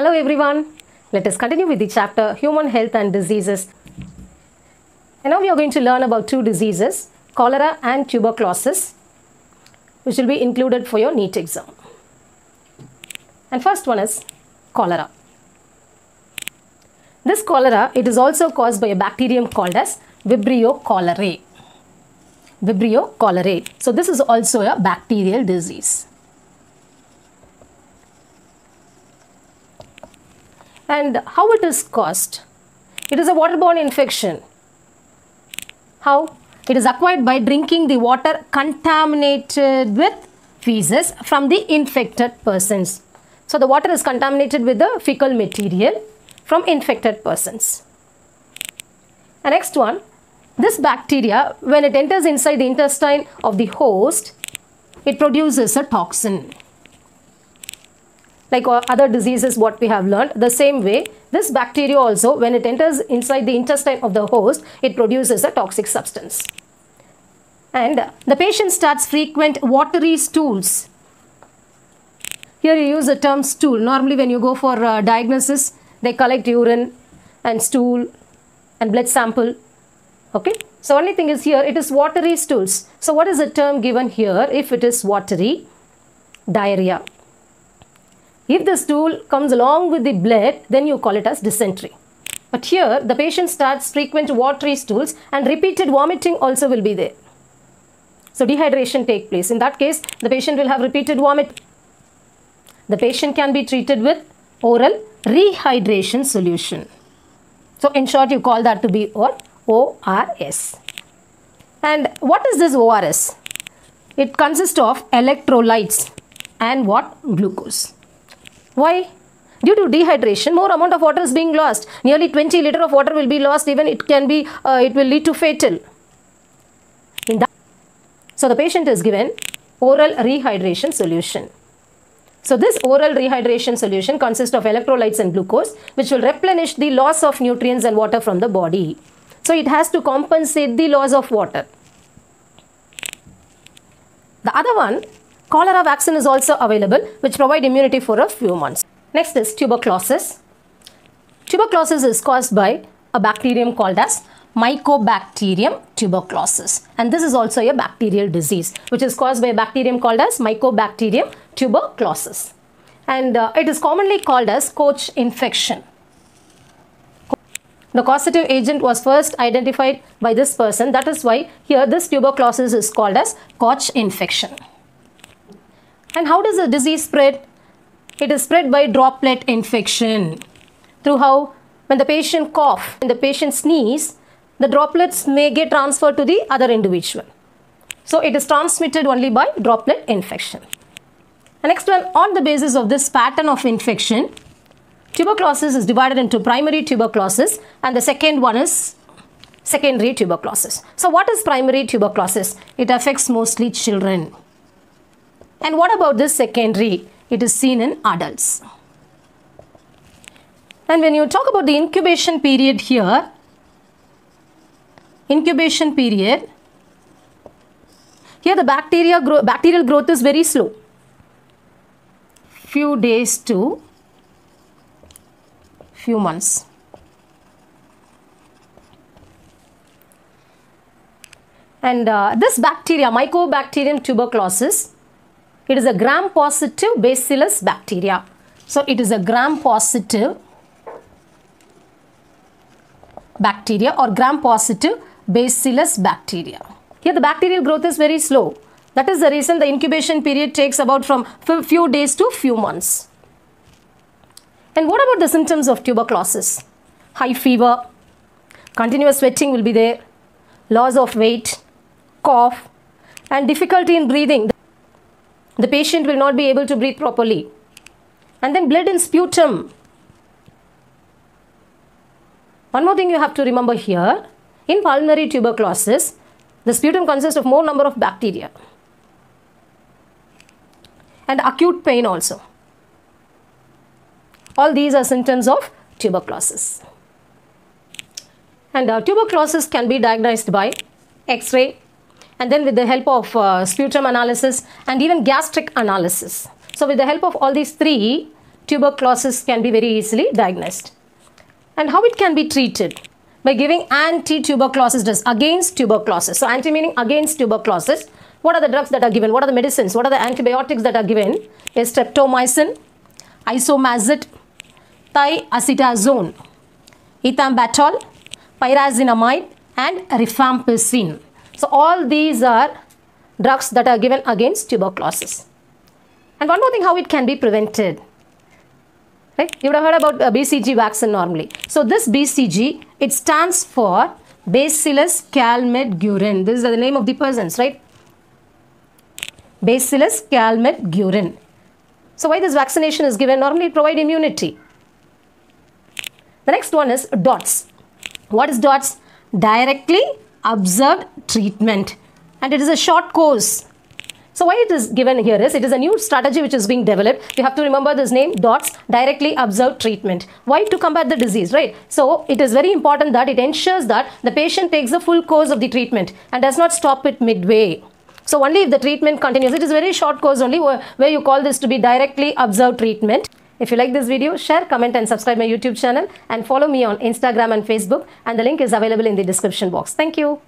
Hello everyone. Let us continue with the chapter Human Health and Diseases. And now we are going to learn about two diseases, cholera and tuberculosis, which will be included for your NEET exam. And first one is cholera. This cholera, it is also caused by a bacterium called as Vibrio cholerae. Vibrio cholerae. So this is also a bacterial disease. And how it is caused? It is a waterborne infection. How? It is acquired by drinking the water contaminated with feces from the infected persons. So the water is contaminated with the fecal material from infected persons. And next one, this bacteria, when it enters inside the intestine of the host, it produces a toxin. Like other diseases what we have learned, the same way this bacteria also, when it enters inside the intestine of the host, it produces a toxic substance. And the patient starts frequent watery stools. Here you use the term stool. Normally when you go for diagnosis, they collect urine and stool and blood sample. Okay. So only thing is here, it is watery stools. So what is the term given here? If it is watery, diarrhea. If the stool comes along with the blood, then you call it as dysentery. But here, the patient starts frequent watery stools and repeated vomiting also will be there. So dehydration take place. In that case, the patient will have repeated vomit. The patient can be treated with oral rehydration solution. So in short, you call that to be ORS. And what is this ORS? It consists of electrolytes and what? Glucose. Why? Due to dehydration, more amount of water is being lost. Nearly 20 liters of water will be lost. Even it will lead to fatal. So the patient is given oral rehydration solution. So this oral rehydration solution consists of electrolytes and glucose, which will replenish the loss of nutrients and water from the body. So it has to compensate the loss of water. The other one, cholera vaccine is also available, which provide immunity for a few months. Next is tuberculosis. Tuberculosis is caused by a bacterium called as Mycobacterium tuberculosis. And this is also a bacterial disease, which is caused by a bacterium called as Mycobacterium tuberculosis. And it is commonly called as Koch infection. The causative agent was first identified by this person. That is why here this tuberculosis is called as Koch infection. And how does the disease spread? It is spread by droplet infection. Through how? When the patient cough, when the patient sneeze, the droplets may get transferred to the other individual. So it is transmitted only by droplet infection. The next one, on the basis of this pattern of infection, tuberculosis is divided into primary tuberculosis and the second one is secondary tuberculosis. So what is primary tuberculosis? It affects mostly children. And what about this secondary? It is seen in adults. And when you talk about the incubation period here, here the bacterial growth is very slow. Few days to few months. And this bacteria, Mycobacterium tuberculosis, it is a gram-positive bacillus bacteria. So it is a gram-positive bacteria or gram-positive bacillus bacteria. Here the bacterial growth is very slow. That is the reason the incubation period takes about from few days to few months. And what about the symptoms of tuberculosis? High fever, continuous sweating will be there, loss of weight, cough, and difficulty in breathing. The patient will not be able to breathe properly. And then blood in sputum. One more thing you have to remember here. In pulmonary tuberculosis, the sputum consists of more number of bacteria. And acute pain also. All these are symptoms of tuberculosis. And tuberculosis can be diagnosed by X-ray and then with the help of sputum analysis and even gastric analysis. So with the help of all these three, tuberculosis can be very easily diagnosed. And how it can be treated? By giving anti-tuberculosis drugs against tuberculosis. So anti meaning against tuberculosis. What are the drugs that are given? What are the medicines? What are the antibiotics that are given? Is streptomycin, isomazid, thiacetazone, ethambutol, pyrazinamide and rifampicin. So all these are drugs that are given against tuberculosis. And one more thing, how it can be prevented. Right? You would have heard about BCG vaccine normally. So this BCG, it stands for Bacillus calmette-guerin. This is the name of the persons, right? Bacillus calmette-guerin. So why this vaccination is given? Normally it provides immunity. The next one is DOTS. What is DOTS? Directly observed treatment. And it is a short course. So why it is given here is, it is a new strategy which is being developed. You have to remember this name, DOTS, directly observed treatment. Why? To combat the disease, right? So it is very important that it ensures that the patient takes the full course of the treatment and does not stop it midway. So only if the treatment continues, it is a very short course only where you call this to be directly observed treatment. If you like this video, share, comment and subscribe my YouTube channel and follow me on Instagram and Facebook, and the link is available in the description box. Thank you.